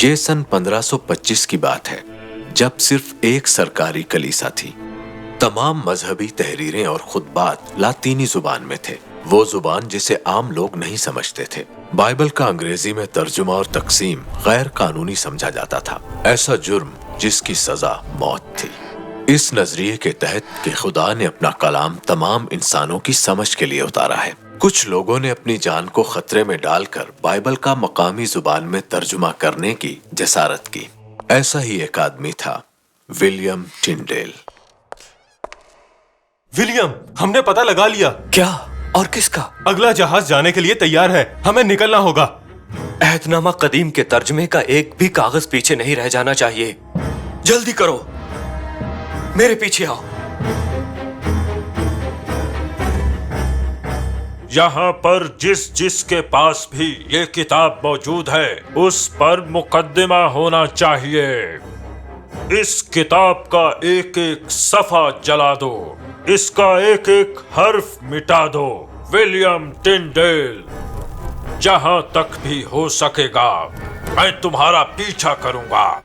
یہ سن 1525 کی بات ہے، جب صرف ایک سرکاری کلیسا تھی۔ تمام مذہبی تحریریں اور خطبات لاطینی زبان میں تھے، وہ زبان جسے عام لوگ نہیں سمجھتے تھے۔ بائبل کا انگریزی میں ترجمہ اور تقسیم غیر قانونی سمجھا جاتا تھا، ایسا جرم جس کی سزا موت تھی۔ اس نظریے کے تحت کہ خدا نے اپنا کلام تمام انسانوں کی سمجھ کے لیے اتارا ہے، کچھ لوگوں نے اپنی جان کو خطرے میں ڈال کر بائبل کا مقامی زبان میں ترجمہ کرنے کی جسارت کی۔ ایسا ہی ایک آدمی تھا، ولیم ٹنڈیل۔ ولیم، ہم نے پتہ لگا لیا۔ کیا؟ اور کس کا؟ اگلا جہاز جانے کے لیے تیار ہے، ہمیں نکلنا ہوگا۔ عہد نامہ قدیم کے ترجمے کا ایک بھی کاغذ پیچھے نہیں رہ جانا چاہیے۔ جلدی کرو، میرے پیچھے آؤ۔ یہاں پر جس کے پاس بھی یہ کتاب موجود ہے اس پر مقدمہ ہونا چاہیے۔ اس کتاب کا ایک ایک صفحہ جلا دو، اس کا ایک ایک حرف مٹا دو۔ ولیم ٹنڈیل، جہاں تک بھی ہو سکے گا میں تمہارا پیچھا کروں گا۔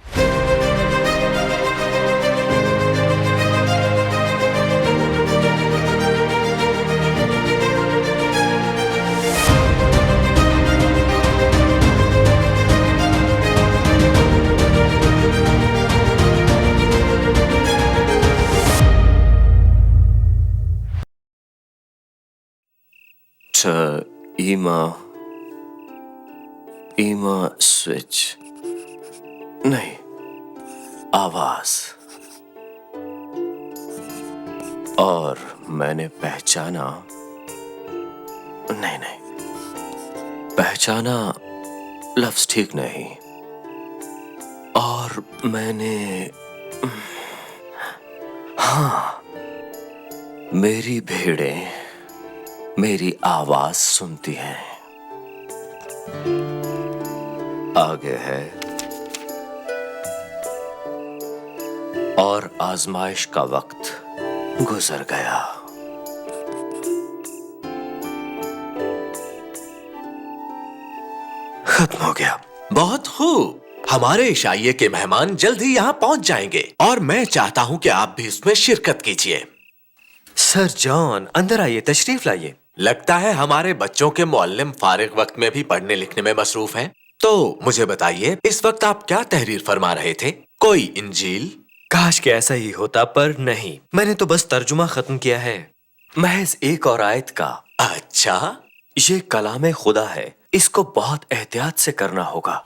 ایما سوئچ نہیں، آواز، اور میں نے پہچانا نہیں، پہچانا لفظ ٹھیک نہیں، اور میں نے میری بھیڑیں میری آواز سنتی ہیں۔ آگے ہے، اور آزمائش کا وقت گزر گیا۔ ختم ہو گیا۔ بہت خوب، ہمارے عشائیے کے مہمان جلد ہی یہاں پہنچ جائیں گے، اور میں چاہتا ہوں کہ آپ بھی اس میں شرکت کیجیے۔ سر جان، اندر آئیے، تشریف لائیے۔ لگتا ہے ہمارے بچوں کے معلم فارغ وقت میں بھی پڑھنے لکھنے میں مصروف ہیں، تو مجھے بتائیے اس وقت آپ کیا تحریر فرما رہے تھے؟ کوئی انجیل؟ کاش کہ ایسا ہی ہوتا، پر نہیں، میں نے تو بس ترجمہ ختم کیا ہے، محض ایک اور آیت کا۔ اچھا، یہ کلام خدا ہے، اس کو بہت احتیاط سے کرنا ہوگا۔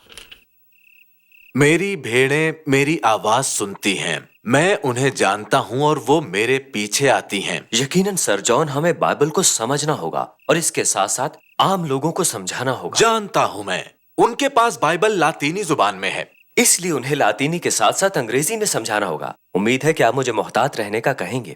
میری بھیڑیں میری آواز سنتی ہیں، میں انہیں جانتا ہوں اور وہ میرے پیچھے آتی ہیں۔ یقیناً سر جان، ہمیں بائبل کو سمجھنا ہوگا اور اس کے ساتھ ساتھ عام لوگوں کو سمجھانا ہوگا۔ جانتا ہوں میں، ان کے پاس بائبل لاطینی زبان میں ہے، اس لیے انہیں لاطینی کے ساتھ ساتھ انگریزی میں سمجھانا ہوگا۔ امید ہے کہ آپ مجھے محتاط رہنے کا کہیں گے۔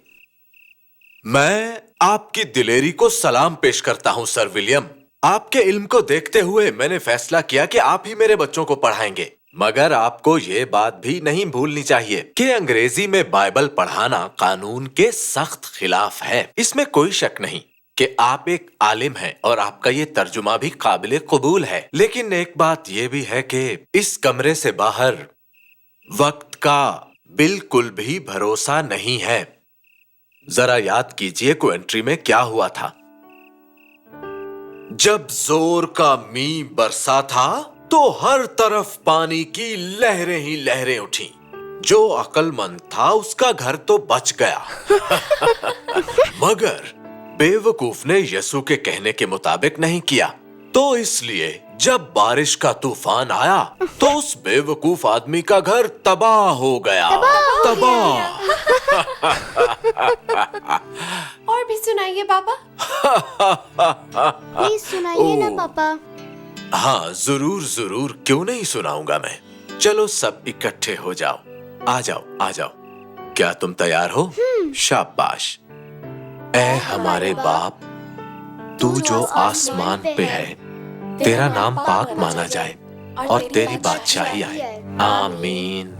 میں آپ کی دلیری کو سلام پیش کرتا ہوں سر ولیم۔ آپ کے علم کو دیکھتے ہوئے میں نے فیصلہ کیا کہ آپ ہی میرے بچوں کو پڑھائیں گے، مگر آپ کو یہ بات بھی نہیں بھولنی چاہیے کہ انگریزی میں بائبل پڑھانا قانون کے سخت خلاف ہے۔ اس میں کوئی شک نہیں کہ آپ ایک عالم ہیں اور آپ کا یہ ترجمہ بھی قابل قبول ہے، لیکن ایک بات یہ بھی ہے کہ اس کمرے سے باہر وقت کا بالکل بھی بھروسہ نہیں ہے۔ ذرا یاد کیجئے کوئنٹری میں کیا ہوا تھا۔ جب زور کا می برسا تھا تو ہر طرف پانی کی لہریں ہی لہریں اٹھیں۔ جو عقل مند تھا اس کا گھر تو بچ گیا، مگر بے وقوف نے یسوع کے کہنے کے مطابق نہیں کیا، تو اس لیے جب بارش کا طوفان آیا تو اس بے وقوف آدمی کا گھر تباہ ہو گیا۔ تباہ۔ اور بھی سنائیے پاپا۔ پلیز سنائیے نا پاپا۔ ہاں ضرور، کیوں نہیں سناؤں گا میں۔ چلو سب اکٹھے ہو جاؤ، آ جاؤ۔ کیا تم تیار ہو؟ شاباش۔ اے ہمارے باپ، تو جو آسمان پہ ہے، تیرا نام پاک مانا جائے اور تیری بادشاہی آئے، آمین۔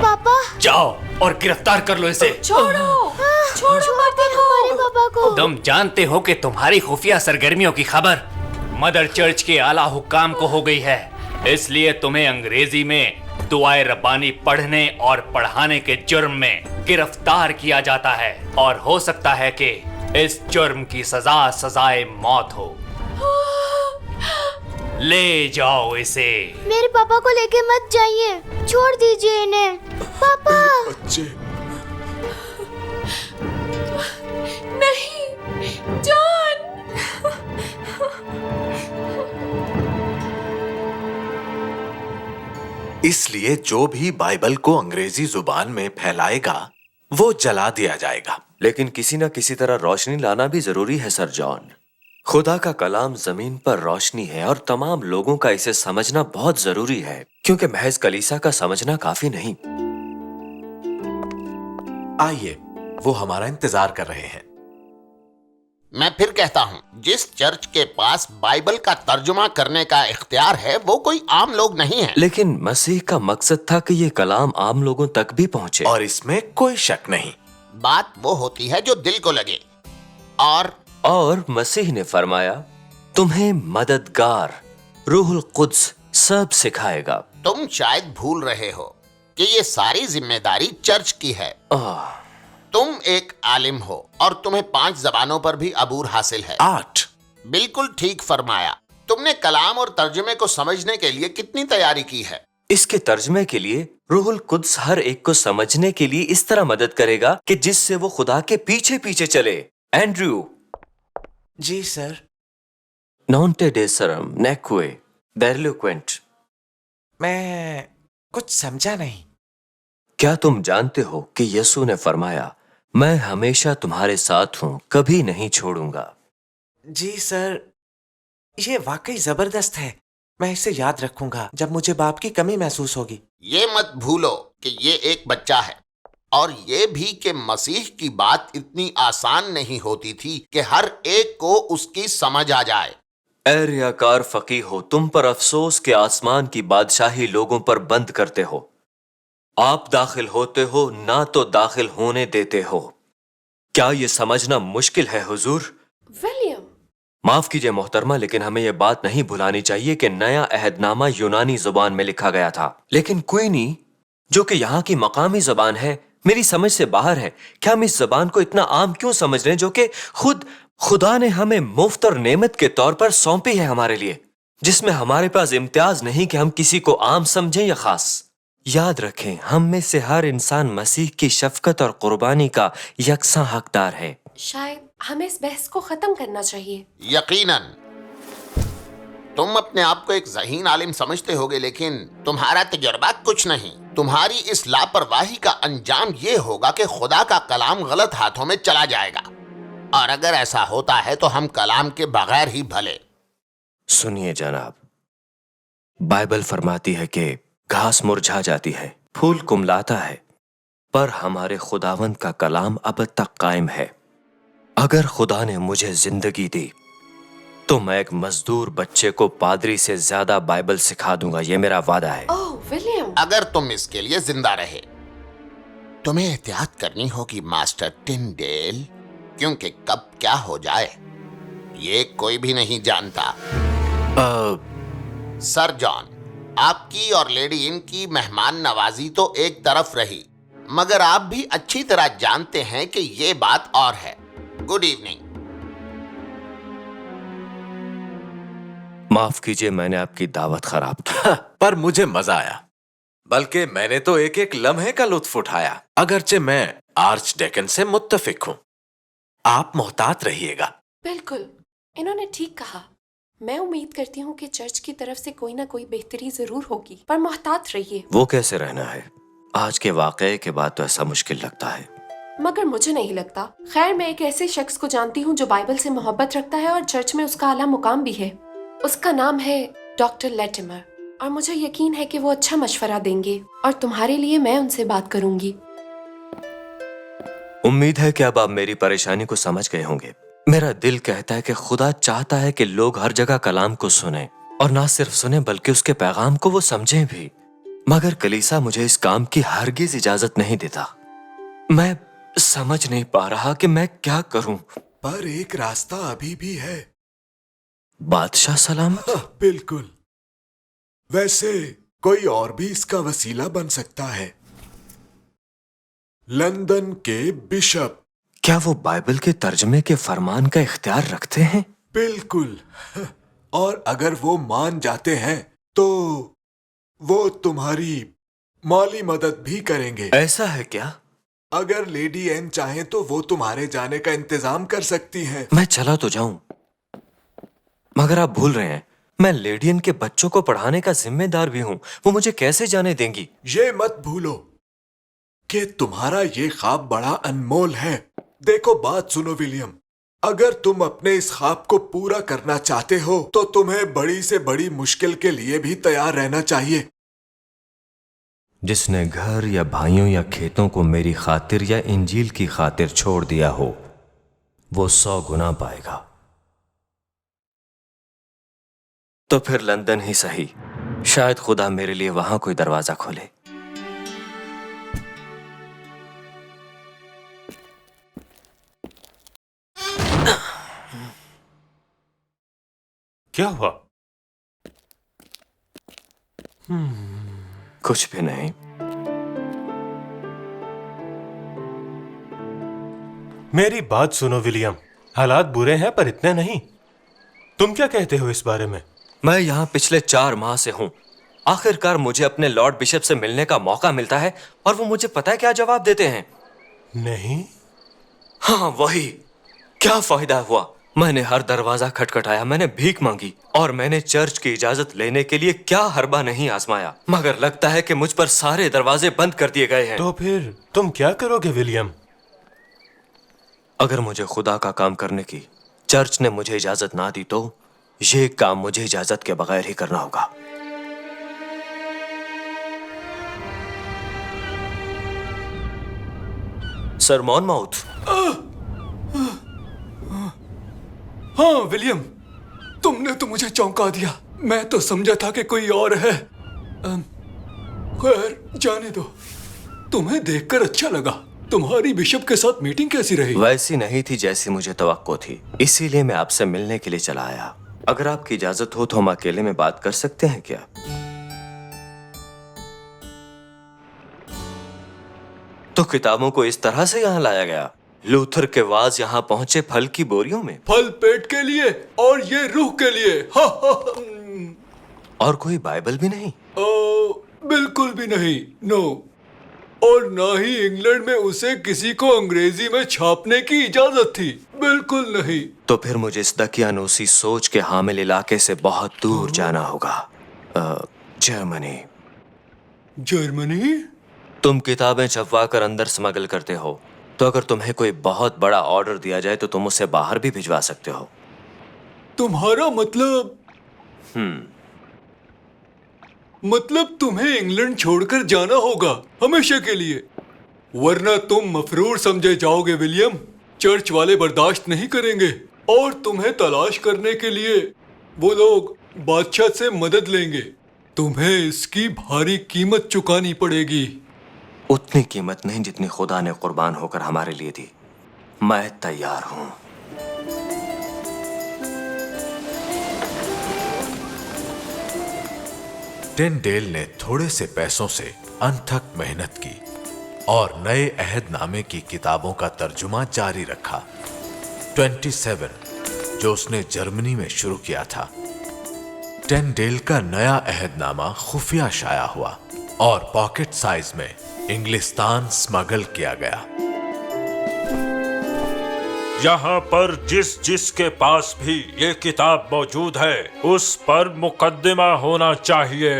پاپا جاؤ اور گرفتار کر لو اسے۔ چھوڑو ہمارے پاپا کو۔ تم جانتے ہو کہ تمہاری خفیہ سرگرمیوں کی خبر मदर चर्च के आला हुक्काम को हो गई है, इसलिए तुम्हें अंग्रेजी में दुआए रब्बानी पढ़ने और पढ़ाने के जुर्म में गिरफ्तार किया जाता है और हो सकता है कि इस जुर्म की सजा सजाए मौत हो। ले जाओ इसे। मेरे पापा को लेके मत जाइए, छोड़ दीजिए इन्हें। पापा। नहीं, जॉन। इसलिए जो भी बाइबल को अंग्रेजी जुबान में फैलाएगा वो जला दिया जाएगा। लेकिन किसी न किसी तरह रोशनी लाना भी जरूरी है सर जॉन। खुदा का कलाम जमीन पर रोशनी है और तमाम लोगों का इसे समझना बहुत जरूरी है, क्योंकि महज कलीसा का समझना काफी नहीं। आइए, वो हमारा इंतजार कर रहे हैं। मैं फिर कहता हूँ, जिस चर्च के पास बाइबल का तर्जुमा करने का इख्तियार है वो कोई आम लोग नहीं है। लेकिन मसीह का मकसद था कि ये कलाम आम लोगों तक भी पहुंचे। और इसमें कोई शक नहीं। बात वो होती है जो दिल को लगे। और मसीह ने फरमाया, तुम्हें मददगार रूहुल कुद्स सब सिखाएगा। तुम शायद भूल रहे हो कि ये सारी जिम्मेदारी चर्च की है। तुम एक आलिम हो और तुम्हें 5 जबानों पर भी अबूर हासिल है। 8। बिल्कुल ठीक फरमाया। तुमने कलाम और तर्जुमे को समझने के लिए कितनी तैयारी की है? इसके तर्जुमे के लिए रूहुल कुद्स हर एक को समझने के लिए इस तरह मदद करेगा कि जिससे वो खुदा के पीछे पीछे चले। एंड्रयू। जी सर। नॉन्टे डेसरम नेक्वे डेरिलोक्वेंट। मैं कुछ समझा नहीं। क्या तुम जानते हो कि यीशु ने फरमाया, मैं हमेशा तुम्हारे साथ हूं, कभी नहीं छोड़ूंगा। जी सर, ये वाकई जबरदस्त है। मैं इसे याद रखूंगा जब मुझे बाप की कमी महसूस होगी। ये मत भूलो कि ये एक बच्चा है, और ये भी कि मसीह की बात इतनी आसान नहीं होती थी कि हर एक को उसकी समझ आ जाए। ऐ रियाकार फकीह हो, तुम पर अफसोस के आसमान की बादशाही लोगों पर बंद करते हो। आप दाखिल होते हो, ना तो दाखिल होने देते हो। क्या ये समझना मुश्किल है हुजूर? विलियम। माफ कीजिए मोहतरमा, लेकिन हमें यह बात नहीं भुलानी चाहिए कि नया अहदनामा यूनानी जुबान में लिखा गया था, लेकिन क्वीनी जो कि यहाँ की मकामी जुबान है मेरी समझ से बाहर है। क्या हम इस जुबान को इतना आम क्यों समझ रहे हैं, जो कि खुद खुदा ने हमें मुफ्त और नेमत के तौर पर सौंपी है हमारे लिए, जिसमें हमारे पास इम्तियाज नहीं कि हम किसी को आम समझें या खास। याद रखें, हम में से हर इंसान मसीह की शफकत और कुर्बानी का यकसां हकदार है। शायद हमें इस बहस को खत्म करना चाहिए। यकीनन तुम अपने आप को एक ज़हीन आलिम समझते होगे, लेकिन तुम्हारा तजुर्बा कुछ नहीं। तुम्हारी इस लापरवाही का अंजाम ये होगा कि खुदा का कलाम गलत हाथों में चला जाएगा, और अगर ऐसा होता है तो हम कलाम के बगैर ही भले। सुनिए जनाब, बाइबल फरमाती है कि घास मुरझा जाती है, फूल कुमलाता है, पर हमारे खुदावंद का कलाम अब तक कायम है। अगर खुदा ने मुझे जिंदगी दी तो मैं एक मजदूर बच्चे को पादरी से ज्यादा बाइबल सिखा दूंगा, ये मेरा वादा है। ओह विलियम। अगर तुम इसके लिए जिंदा रहे, तुम्हें एहतियात करनी होगी मास्टर टिंडेल, क्योंकि कब क्या हो जाए ये कोई भी नहीं जानता। सर जॉन, आपकी और लेडी इन की मेहमान नवाजी तो एक तरफ रही, मगर आप भी अच्छी तरह जानते हैं कि ये बात और है। Good evening. माफ कीजिए, मैंने आपकी दावत खराब की। पर मुझे मजा आया, बल्कि मैंने तो एक एक लम्हे का लुत्फ उठाया। अगरचे मैं आर्च डेकन से मुत्तफिक हूं। आप मोहतात रहिएगा। बिल्कुल, इन्होंने ठीक कहा। मैं उम्मीद करती हूँ कि चर्च की तरफ से कोई ना कोई बेहतरी जरूर होगी, पर मोहतात रहिए। वो कैसे रहना है? आज के वाकये के बाद तो ऐसा मुश्किल लगता है। मगर मुझे नहीं लगता। खैर, मैं एक ऐसे शख्स को जानती हूँ जो बाइबल से मोहब्बत रखता है और चर्च में उसका आला मुकाम भी है। उसका नाम है डॉक्टर लेटिमर, और मुझे यकीन है कि वो अच्छा मशवरा देंगे, और तुम्हारे लिए मैं उनसे बात करूंगी। उम्मीद है कि अब आप मेरी परेशानी को समझ गए होंगे। मेरा दिल कहता है कि खुदा चाहता है कि लोग हर जगह कलाम को सुने, और ना सिर्फ सुने बल्कि उसके पैगाम को वो समझें भी। मगर कलीसा मुझे इस काम की हरगिज इजाजत नहीं देता। मैं समझ नहीं पा रहा कि मैं क्या करूं। पर एक रास्ता अभी भी है। बादशाह सलामत? बिल्कुल। वैसे कोई और भी इसका वसीला बन सकता है। लंदन के बिशप। क्या वो बाइबल के तर्जमे के फरमान का इख्तियार रखते हैं? बिल्कुल। और अगर वो मान जाते हैं तो वो तुम्हारी माली मदद भी करेंगे। ऐसा है क्या? अगर लेडी एन चाहें तो वो तुम्हारे जाने का इंतजाम कर सकती हैं। मैं चला तो जाऊं, मगर आप भूल रहे हैं मैं लेडी एन के बच्चों को पढ़ाने का जिम्मेदार भी हूं। वो मुझे कैसे जाने देंगी? ये मत भूलो कि तुम्हारा ये ख्वाब बड़ा अनमोल है। देखो बात सुनो विलियम, अगर तुम अपने इस ख्वाब को पूरा करना चाहते हो तो तुम्हें बड़ी से बड़ी मुश्किल के लिए भी तैयार रहना चाहिए। जिसने घर या भाइयों या खेतों को मेरी खातिर या इंजील की खातिर छोड़ दिया हो वो 100 गुना पाएगा। तो फिर लंदन ही सही, शायद खुदा मेरे लिए वहां कोई दरवाजा खोले। क्या हुआ? कुछ भी नहीं। मेरी बात सुनो विलियम, हालात बुरे हैं पर इतने नहीं। तुम क्या कहते हो इस बारे में? मैं यहाँ पिछले 4 माह से हूँ। आखिरकार मुझे अपने लॉर्ड बिशप से मिलने का मौका मिलता है और वो मुझे पता है क्या जवाब देते हैं? नहीं। हाँ वही। क्या फायदा हुआ? मैंने हर दरवाजा खटखटाया, मैंने भीख मांगी और मैंने चर्च की इजाजत लेने के लिए क्या हरबा नहीं आजमाया, मगर लगता है कि मुझ पर सारे दरवाजे बंद कर दिए गए हैं। तो फिर तुम क्या करोगे विलियम? अगर मुझे खुदा का काम करने की चर्च ने मुझे इजाजत ना दी तो ये काम मुझे इजाजत के बगैर ही करना होगा। Sir Monmouth. हाँ विलियम, तुमने तो मुझे चौंका दिया। मैं तो समझा था कि कोई और है। खैर जाने दो। तुम्हें देखकर अच्छा लगा। तुम्हारी बिशप के साथ मीटिंग कैसी रही? वैसी नहीं थी जैसी मुझे तवक्को थी, इसीलिए मैं आपसे मिलने के लिए चला आया। अगर आपकी इजाजत हो तो हम अकेले में बात कर सकते हैं क्या? तो किताबों को इस तरह से यहाँ लाया गया। लूथर के वाज यहाँ पहुंचे फल की बोरियों में। फल पेट के लिए और ये रूह के लिए। हा, हा, और कोई बाइबल भी नहीं? बिल्कुल भी नहीं। नो। और ना ही इंग्लैंड में उसे किसी को अंग्रेजी में छापने की इजाजत थी। बिल्कुल नहीं। तो फिर मुझे इस दकियानूसी सोच के हामिल इलाके से बहुत दूर जाना होगा। जर्मनी। जर्मनी? तुम किताबें छपवा कर अंदर स्मगल करते हो, तो अगर तुम्हें कोई बहुत बड़ा ऑर्डर दिया जाए तो तुम उसे बाहर भी भिजवा सकते हो। तुम्हारा मतलब? मतलब तुम्हें इंग्लैंड छोड़कर जाना होगा हमेशा के लिए, वरना तुम मफरूर समझे जाओगे विलियम। चर्च वाले बर्दाश्त नहीं करेंगे और तुम्हें तलाश करने के लिए वो लोग बादशाह से मदद लेंगे। तुम्हें इसकी भारी कीमत चुकानी पड़ेगी। उतनी कीमत नहीं जितनी खुदा ने कुर्बान होकर हमारे लिए दी। मैं तैयार हूं। टिंडेल ने थोड़े से पैसों से अनथक मेहनत की और नए अहदनामे की किताबों का तर्जुमा जारी रखा। 27 जो उसने जर्मनी में शुरू किया था। टिंडेल का नया अहदनामा खुफिया शाया हुआ और पॉकेट साइज में इंग्लिस्तान स्मगल किया गया। यहाँ पर जिस जिसके पास भी ये किताब मौजूद है उस पर मुकद्दमा होना चाहिए।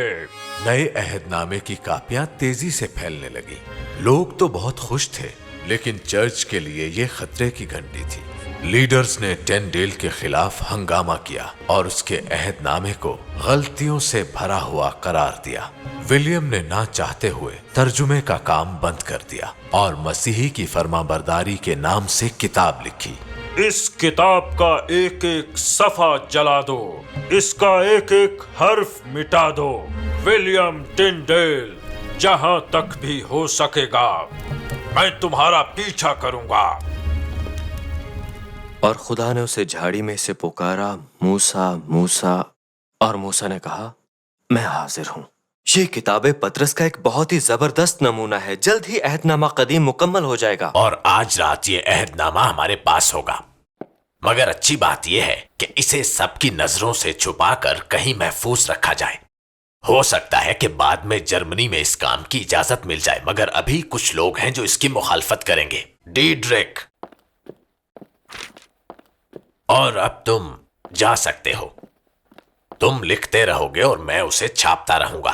नए अहदनामे की कापियां तेजी से फैलने लगी। लोग तो बहुत खुश थे, लेकिन चर्च के लिए ये खतरे की घंटी थी। लीडर्स ने टिंडेल के खिलाफ हंगामा किया और उसके अहदनामे को गलतियों से भरा हुआ करार दिया। विलियम ने ना चाहते हुए तर्जुमे का काम बंद कर दिया और मसीही की फरमाबरदारी के नाम से किताब लिखी। इस किताब का एक एक सफा जला दो, इसका एक एक हर्फ मिटा दो। विलियम टिंडेल, जहां तक भी हो सकेगा मैं तुम्हारा पीछा करूंगा। اور خدا نے اسے جھاڑی میں سے پکارا، موسیٰ موسیٰ، اور موسیٰ نے کہا میں حاضر ہوں۔ یہ کتاب پطرس کا ایک بہت ہی زبردست نمونہ ہے۔ جلد ہی عہد نامہ قدیم مکمل ہو جائے گا، اور آج رات یہ عہد نامہ ہمارے پاس ہوگا، مگر اچھی بات یہ ہے کہ اسے سب کی نظروں سے چھپا کر کہیں محفوظ رکھا جائے۔ ہو سکتا ہے کہ بعد میں جرمنی میں اس کام کی اجازت مل جائے، مگر ابھی کچھ لوگ ہیں جو اس کی مخالفت کریں گے۔ ڈیڈرک، اور اب تم جا سکتے ہو۔ تم لکھتے رہو گے اور میں اسے چھاپتا رہوں گا۔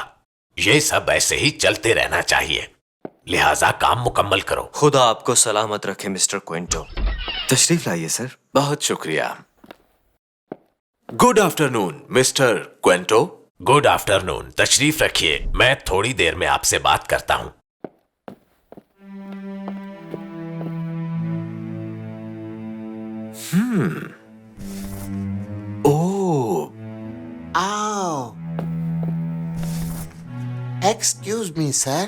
یہ سب ایسے ہی چلتے رہنا چاہیے، لہٰذا کام مکمل کرو۔ خدا آپ کو سلامت رکھے مسٹر کوئنٹو۔ تشریف لائیے سر۔ بہت شکریہ۔ Good afternoon mister Quinto. Good afternoon, تشریف رکھیے، میں تھوڑی دیر میں آپ سے بات کرتا ہوں۔ آؤ، ایکسکیوز می سر۔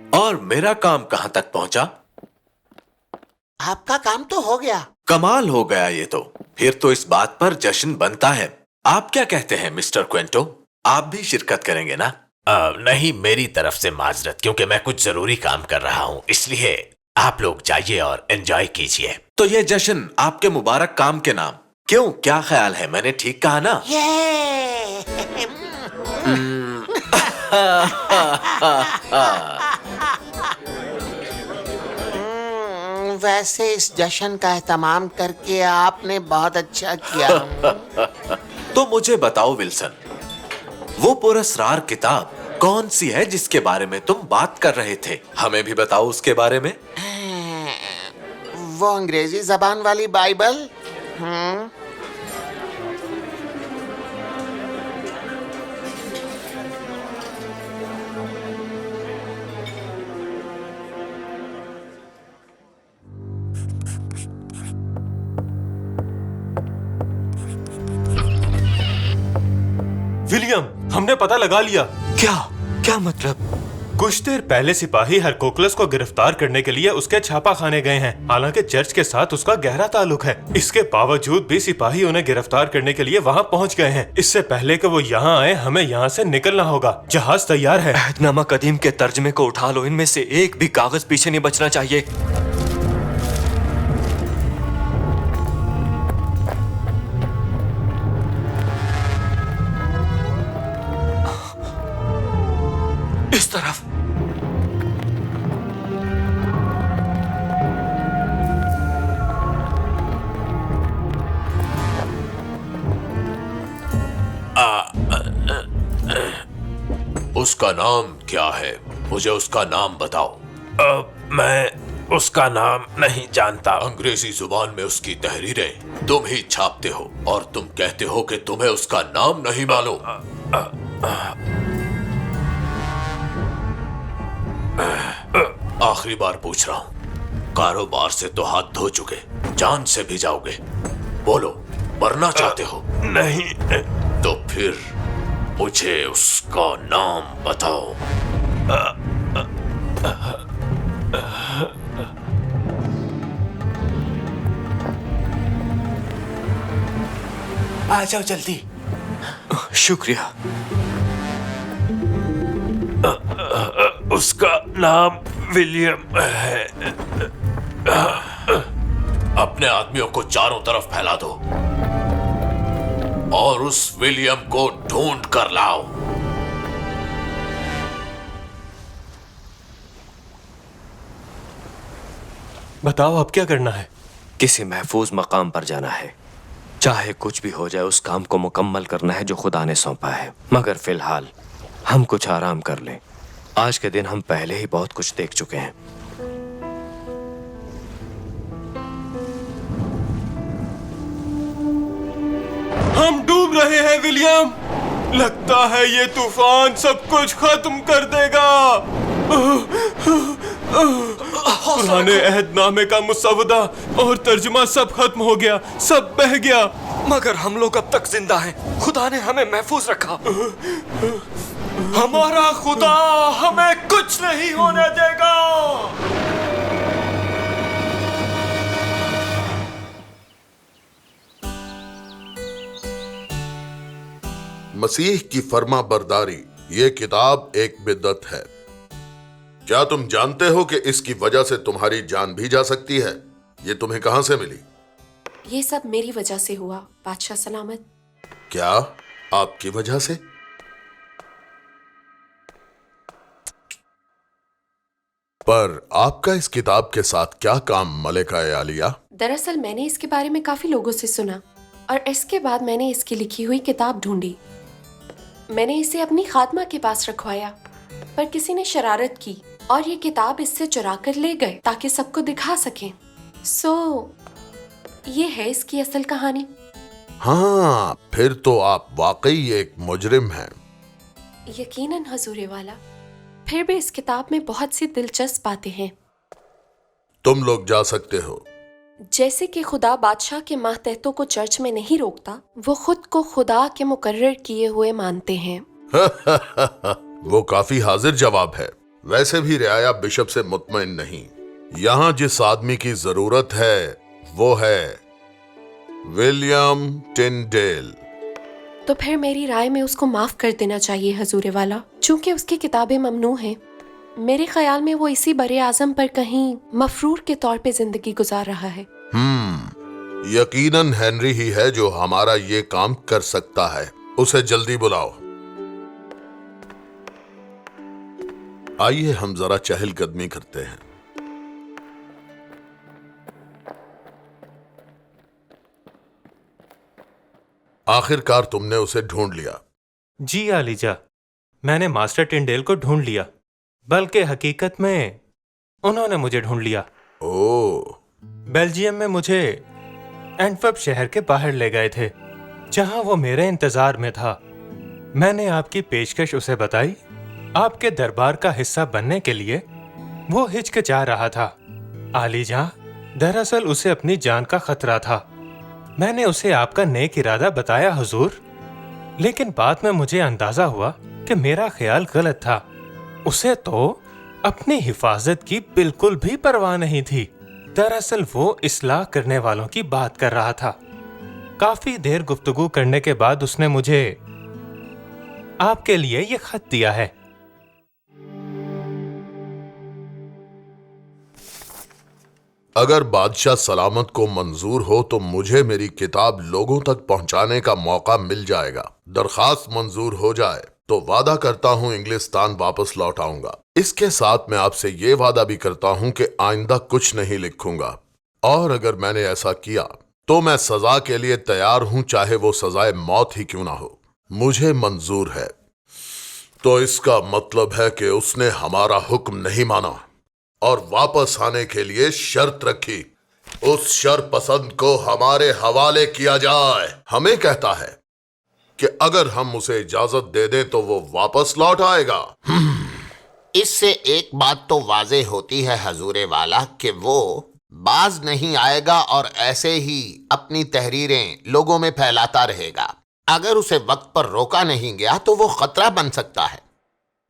اور میرا کام کہاں تک پہنچا؟ آپ کا کام تو ہو گیا۔ کمال ہو گیا یہ تو، پھر تو اس بات پر جشن بنتا ہے۔ آپ کیا کہتے ہیں مسٹر کوئنٹو، آپ بھی شرکت کریں گے نا؟ نہیں، میری طرف سے معذرت، کیونکہ میں کچھ ضروری کام کر رہا ہوں، اس لیے آپ لوگ جائیے اور انجوائے کیجیے۔ تو یہ جشن آپ کے مبارک کام کے نام، کیوں، کیا خیال ہے، میں نے ٹھیک کہا نا؟ ویسے اس جشن کا اہتمام کر کے آپ نے بہت اچھا کیا۔ تو مجھے بتاؤ ولسن، وہ پراسرار کتاب کون سی ہے جس کے بارے میں تم بات کر رہے تھے؟ ہمیں بھی بتاؤ اس کے بارے میں۔ وہ انگریزی زبان والی بائبل۔ ولیم، ہم نے پتہ لگا لیا۔ کیا مطلب؟ کچھ دیر پہلے سپاہی ہرکوکلس کو گرفتار کرنے کے لیے اس کے چھاپا خانے گئے ہیں، حالانکہ چرچ کے ساتھ اس کا گہرا تعلق ہے۔ اس کے باوجود بھی سپاہی انہیں گرفتار کرنے کے لیے وہاں پہنچ گئے ہیں۔ اس سے پہلے کہ وہ یہاں آئے ہمیں یہاں سے نکلنا ہوگا۔ جہاز تیار ہے۔ عہد نامہ قدیم کے ترجمے کو اٹھا لو، ان میں سے ایک بھی کاغذ پیچھے نہیں بچنا چاہیے۔ اس طرف۔ اس کا نام کیا ہے؟ مجھے اس کا نام بتاؤ۔ میں اس کا نام نہیں جانتا۔ انگریزی زبان میں اس کی تحریریں تم ہی چھاپتے ہو اور تم کہتے ہو کہ تمہیں اس کا نام نہیں معلوم۔ آخری بار پوچھ رہا ہوں، کاروبار سے تو ہاتھ دھو چکے، جان سے بھی جاؤ گے، بولو، مرنا چاہتے ہو؟ نہیں۔ تو پھر مجھے اس کا نام بتاؤ۔ آ جاؤ جلدی۔ شکریہ۔ اس کا نام ولیم ہے۔ اپنے آدمیوں کو چاروں طرف پھیلا دو اور اس ولیم کو ڈھونڈ کر لاؤ۔ بتاؤ اب کیا کرنا ہے؟ کسی محفوظ مقام پر جانا ہے، چاہے کچھ بھی ہو جائے، اس کام کو مکمل کرنا ہے جو خدا نے سونپا ہے۔ مگر فی الحال ہم کچھ آرام کر لیں، آج کے دن ہم پہلے ہی بہت کچھ دیکھ چکے ہیں۔ ہم ڈوب رہے ہیں ولیم، لگتا ہے یہ طوفان سب کچھ ختم کر دے گا۔ پرانے عہد نامے کا مسودہ اور ترجمہ سب ختم ہو گیا، سب بہہ گیا، مگر ہم لوگ اب تک زندہ ہیں، خدا نے ہمیں محفوظ رکھا۔ ہمارا خدا ہمیں کچھ نہیں ہونے دے گا۔ मसीह की फर्मा बरदारी, ये किताब एक बिदअत है। क्या तुम जानते हो कि इसकी वजह से तुम्हारी जान भी जा सकती है? ये तुम्हें कहां से मिली? ये सब मेरी वजह से हुआ, बादशाह सलामत। क्या आपकी वजह से? पर आपका इस किताब के साथ क्या काम मलिका आलिया? दरअसल मैंने इसके बारे में काफी लोगों से सुना और इसके बाद मैंने इसकी लिखी हुई किताब ढूंढी। मैंने इसे अपनी खात्मा के पास रखवाया, पर किसी ने शरारत की और ये किताब इससे चुरा कर ले गए ताकि सबको दिखा सकें। ये है इसकी असल कहानी। हाँ, फिर तो आप वाकई एक मुजरिम हैं। यकीनन हजूरे वाला, फिर भी इस किताब में बहुत सी दिलचस्प बातें हैं। तुम लोग जा सकते हो। जैसे कि खुदा बादशाह के मातहतों को चर्च में नहीं रोकता, वो खुद को खुदा के मुकर्रर किए हुए मानते हैं। वो काफी हाजिर जवाब है। वैसे भी रियाया बिशप से मुतमईन नहीं। यहाँ जिस आदमी की जरूरत है वो है विलियम टिंडेल। तो फिर मेरी राय में उसको माफ कर देना चाहिए हजूरे वाला, चूंकि उसकी किताबें ममनू हैं। मेरे ख्याल में वो इसी बरे आजम पर कहीं मफरूर के तौर पे जिंदगी गुजार रहा है। यकीनन हेनरी ही है जो हमारा ये काम कर सकता है। उसे जल्दी बुलाओ। आइए हम जरा चहलकदमी करते हैं। आखिरकार तुमने उसे ढूंढ लिया। जी आलीजा, मैंने मास्टर टिंडेल को ढूंढ लिया, बल्कि हकीकत में उन्होंने मुझे ढूंढ लिया। ओह। बेल्जियम में मुझे एंटवर्प शहर के बाहर ले गए थे, जहां वो मेरे इंतजार में था। मैंने आपकी पेशकश उसे बताई। आपके दरबार का हिस्सा बनने के लिए वो हिचकिचा रहा था। आलीजा, दरअसल उसे अपनी जान का खतरा था। मैंने उसे आपका नेक इरादा बताया हुजूर, लेकिन बाद में मुझे अंदाजा हुआ कि मेरा ख्याल गलत था। उसे तो अपनी हिफाजत की बिल्कुल भी परवाह नहीं थी। दरअसल वो इस्लाह करने वालों की बात कर रहा था। काफी देर गुफ्तगू करने के बाद उसने मुझे आपके लिए ये खत दिया है। अगर बादशाह सलामत को मंजूर हो तो मुझे मेरी किताब लोगों तक पहुंचाने का मौका मिल जाएगा। दरखास्त मंजूर हो जाए तो वादा करता हूं इंग्लिस्तान वापस लौट आऊंगा। इसके साथ मैं आपसे ये वादा भी करता हूं कि आइंदा कुछ नहीं लिखूंगा, और अगर मैंने ऐसा किया तो मैं सजा के लिए तैयार हूं, चाहे वो सजाए मौत ही क्यों ना हो। मुझे मंजूर है। तो इसका मतलब है कि उसने हमारा हुक्म नहीं माना और वापस आने के लिए शर्त रखी। उस शरपसंद को हमारे हवाले किया जाए। हमें कहता है कि अगर हम उसे इजाजत दे दें तो वो वापस लौट आएगा। इससे एक बात तो वाजे होती है हजूरे वाला कि वो बाज नहीं आएगा और ऐसे ही अपनी तहरीरें लोगों में फैलाता रहेगा। अगर उसे वक्त पर रोका नहीं गया तो वो खतरा बन सकता है।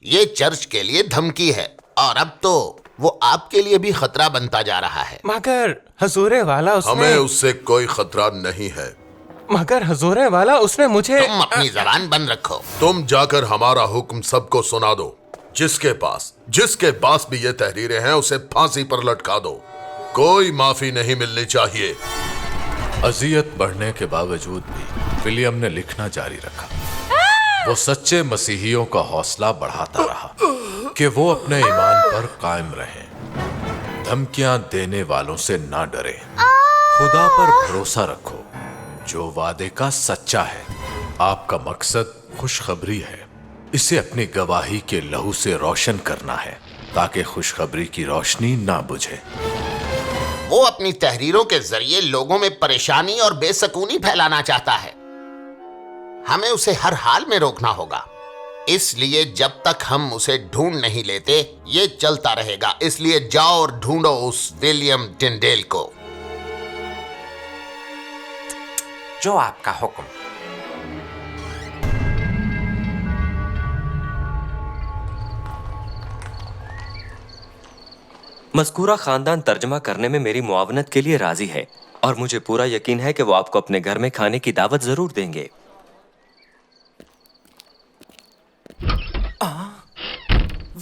ये चर्च के लिए धमकी है और अब तो वो आपके लिए भी खतरा बनता जा रहा है। मगर हजूरे वाला हमें उससे कोई खतरा नहीं है। मगर हजूरे वाला उसने मुझे। तुम अपनी जबान बंद रखो। तुम जाकर हमारा हुक्म सबको सुना दो। जिसके पास भी ये तहरीरें हैं उसे फांसी पर लटका दो। कोई माफी नहीं मिलनी चाहिए। अजियत बढ़ने के बावजूद भी विलियम ने लिखना जारी रखा। वो सच्चे मसीहियों का हौसला बढ़ाता रहा कि वो अपने ईमान पर कायम रहें, धमकियां देने वालों से ना डरें, खुदा पर भरोसा रखो जो वादे का सच्चा है। आपका मकसद खुशखबरी है। इसे अपनी गवाही के लहू से रोशन करना है ताकि खुशखबरी की रोशनी ना बुझे। वो अपनी तहरीरों के जरिए लोगों में परेशानी और बेसकूनी फैलाना चाहता है। हमें उसे हर हाल में रोकना होगा। इसलिए जब तक हम उसे ढूंढ नहीं लेते ये चलता रहेगा। इसलिए जाओ और ढूंढो उस विलियम टिंडेल को। जो आपका हुक्म। मज़कूरा खानदान तर्जमा करने में मेरी मुआवनत के लिए राजी है और मुझे पूरा यकीन है कि वो आपको अपने घर में खाने की दावत जरूर देंगे।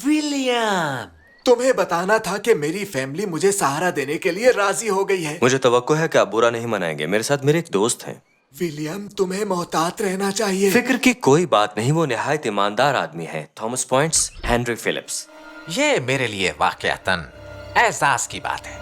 विलियम, तुम्हें बताना था कि मेरी फैमिली मुझे सहारा देने के लिए राजी हो गई है। मुझे तवक्को है कि आप बुरा नहीं मनाएंगे। मेरे साथ मेरे एक दोस्त हैं। विलियम, तुम्हें मोहतात रहना चाहिए। फिक्र की कोई बात नहीं, वो निहायत ईमानदार आदमी है। Thomas Points, Henry Phillips. ये मेरे लिए वाकयातन एहसास की बात है।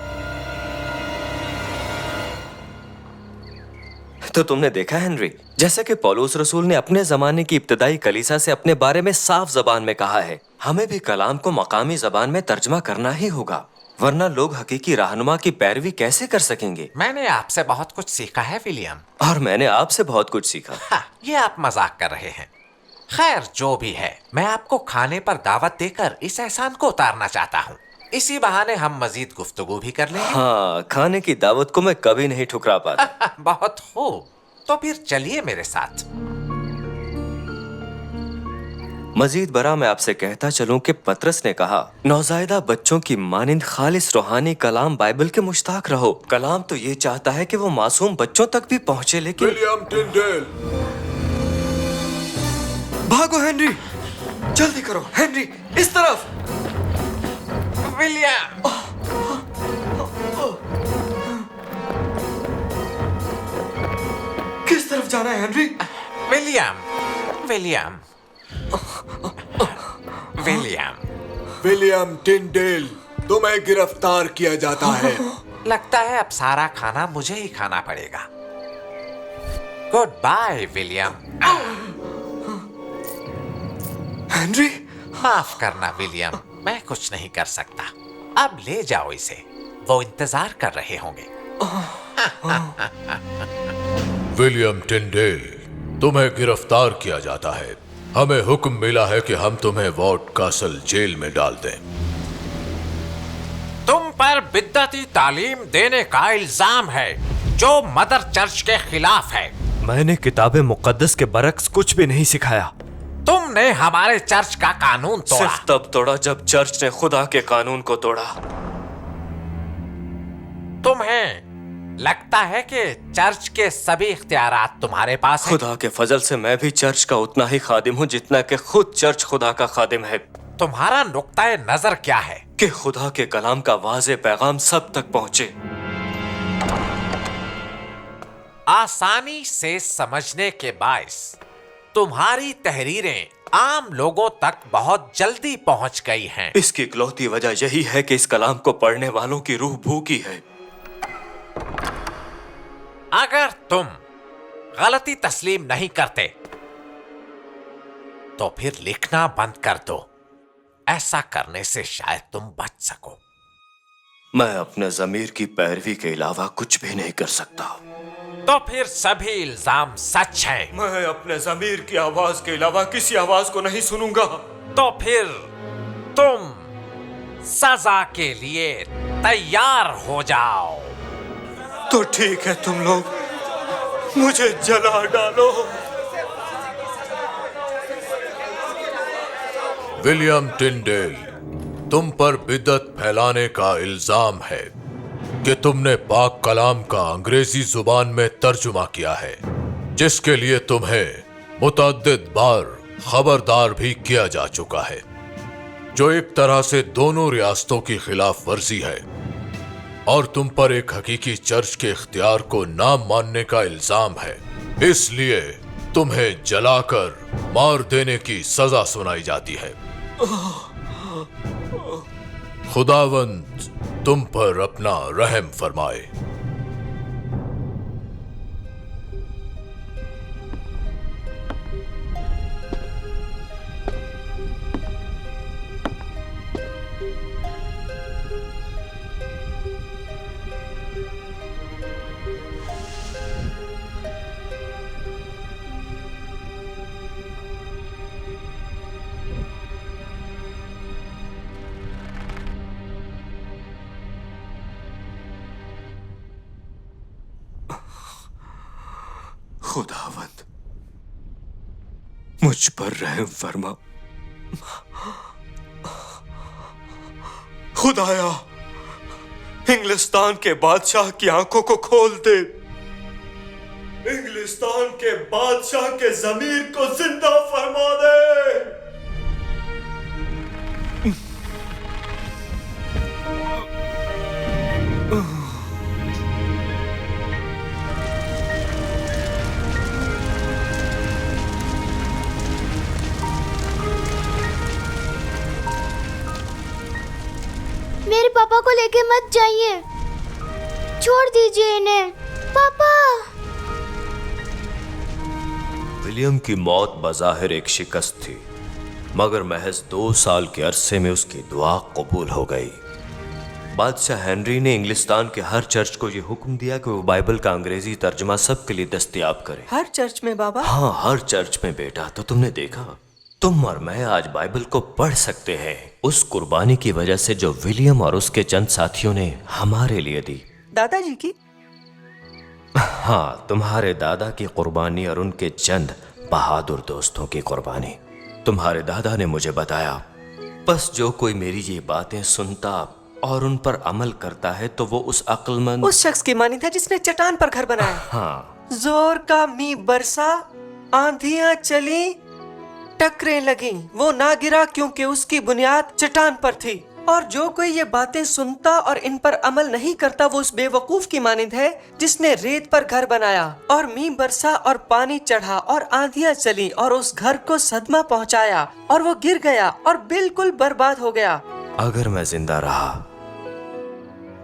तो तुमने देखा हेनरी, जैसे कि पौलुस रसूल ने अपने जमाने की इब्तदाई कलीसा से अपने बारे में साफ जबान में कहा है, हमें भी कलाम को मकामी जबान में तर्जमा करना ही होगा, वरना लोग हकीकी रहनुमा की पैरवी कैसे कर सकेंगे। मैंने आपसे बहुत कुछ सीखा है विलियम। और मैंने आपसे बहुत कुछ सीखा। ये आप मजाक कर रहे हैं। खैर, जो भी है, मैं आपको खाने पर दावत देकर इस एहसान को उतारना चाहता हूँ। इसी बहाने हम मजीद गुफ्तगू भी कर लेंगे। हाँ, खाने की दावत को मैं कभी नहीं ठुकरा पाता। बहुत खूब, तो फिर चलिए मेरे साथ। मजीद बरा मैं आपसे कहता चलूं कि पतरस ने कहा, नौजायदा बच्चों की मानिंद खालिस रूहानी कलाम बाइबल के मुश्ताक रहो। कलाम तो ये चाहता है कि वो मासूम बच्चों तक भी पहुंचे, लेकिन विलियम टिंडेल, भागो हेनरी, जल्दी करो हेनरी, इस तरफ। विलियम, किस तरफ जाना है Henry? William, William, William, William Tyndale, तुम्हें गिरफ्तार किया जाता है। लगता है अब सारा खाना मुझे ही खाना पड़ेगा। Good by William. हेनरी, माफ करना विलियम, मैं कुछ नहीं कर सकता। अब ले जाओ इसे, वो इंतजार कर रहे होंगे। विलियम टिंडेल, तुम्हें गिरफ्तार किया जाता है। हमें हुक्म मिला है कि हम तुम्हें वॉर्ड कासल जेल में डाल दें। तुम पर बिद्दती तालीम देने का इल्जाम है जो मदर चर्च के खिलाफ है। मैंने किताबे मुकद्दस के बरक्स कुछ भी नहीं सिखाया। तुमने हमारे चर्च का कानून तोड़ा। सिर्फ तब तोड़ा जब चर्च ने खुदा के कानून को तोड़ा। तुम्हें लगता है कि चर्च के सभी इख्तियारात तुम्हारे पास हैं? खुदा के फजल से मैं भी चर्च का उतना ही खादिम हूँ जितना कि खुद चर्च खुदा का खादिम है। तुम्हारा नुक्ता नजर क्या है? कि खुदा के कलाम का वाज़े पैगाम सब तक पहुंचे। आसानी से समझने के बायस तुम्हारी तहरीरें आम लोगों तक बहुत जल्दी पहुंच गई हैं। इसकी इकलौती वजह यही है कि इस कलाम को पढ़ने वालों की रूह भूखी है। अगर तुम गलती तस्लीम नहीं करते तो फिर लिखना बंद कर दो। ऐसा करने से शायद तुम बच सको। मैं अपने ज़मीर की पैरवी के अलावा कुछ भी नहीं कर सकता। तो फिर सभी इल्जाम सच हैं। मैं अपने ज़मीर की आवाज के अलावा किसी आवाज को नहीं सुनूंगा। तो फिर तुम सजा के लिए तैयार हो जाओ। तो ठीक है, तुम लोग मुझे जला डालो। विलियम टिंडेल, तुम पर बिदअत फैलाने का इल्जाम है कि तुमने पाक कलाम का अंग्रेजी जुबान में तर्जुमा किया है, जिसके लिए तुम्हें मुतअद्दिद बार खबरदार भी किया जा चुका है, जो एक तरह से दोनों रियासतों की खिलाफ वर्जी है। और तुम पर एक हकीकी चर्च के इख्तियार को ना मानने का इल्जाम है, इसलिए तुम्हें जलाकर मार देने की सजा सुनाई जाती है। खुदावंद तुम पर अपना रहम फरमाए। खुदावंद मुझ पर रहम फरमा। खुदाया, इंग्लिस्तान के बादशाह की आंखों को खोल दे। इंग्लिस्तान के बादशाह के जमीर को जिंदा फरमा दे। मेरे पापा को लेके मत जाइए, छोड़ दीजिए इन्हें। पापा। विलियम की मौत बज़ाहिर एक शिकस्त थी, मगर महज 2 साल के अरसे में उसकी दुआ कबूल हो गई। बादशाह हेनरी ने इंग्लिस्तान के हर चर्च को ये हुक्म दिया कि वो बाइबल का अंग्रेजी तर्जमा सबके लिए दस्तयाब करे। हर चर्च में बाबा? हाँ, हर चर्च में बेटा। तो तुमने देखा, तुम और मैं आज बाइबल को पढ़ सकते हैं उस कुर्बानी की वजह से जो विलियम और उसके चंद साथियों ने हमारे लिए दी। दादाजी की? हाँ, तुम्हारे दादा की कुर्बानी और उनके चंद बहादुर दोस्तों की कुर्बानी। तुम्हारे दादा ने मुझे बताया, बस जो कोई मेरी ये बातें सुनता और उन पर अमल करता है तो वो उस अक्लमंद, उस शख्स की मानी था जिसने चट्टान पर घर बनाया। हाँ, जोर का मींह बरसा, आंधियां चली, टकरें लगी, वो ना गिरा क्योंकि उसकी बुनियाद चट्टान पर थी। और जो कोई ये बातें सुनता और इन पर अमल नहीं करता वो उस बेवकूफ की मानिंद है जिसने रेत पर घर बनाया और मींह बरसा और पानी चढ़ा और आंधियां चली और उस घर को सदमा पहुंचाया और वो गिर गया और बिल्कुल बर्बाद हो गया। अगर मैं जिंदा रहा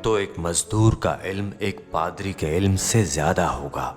तो एक मजदूर का इल्म एक पादरी के इल्म से ज्यादा होगा।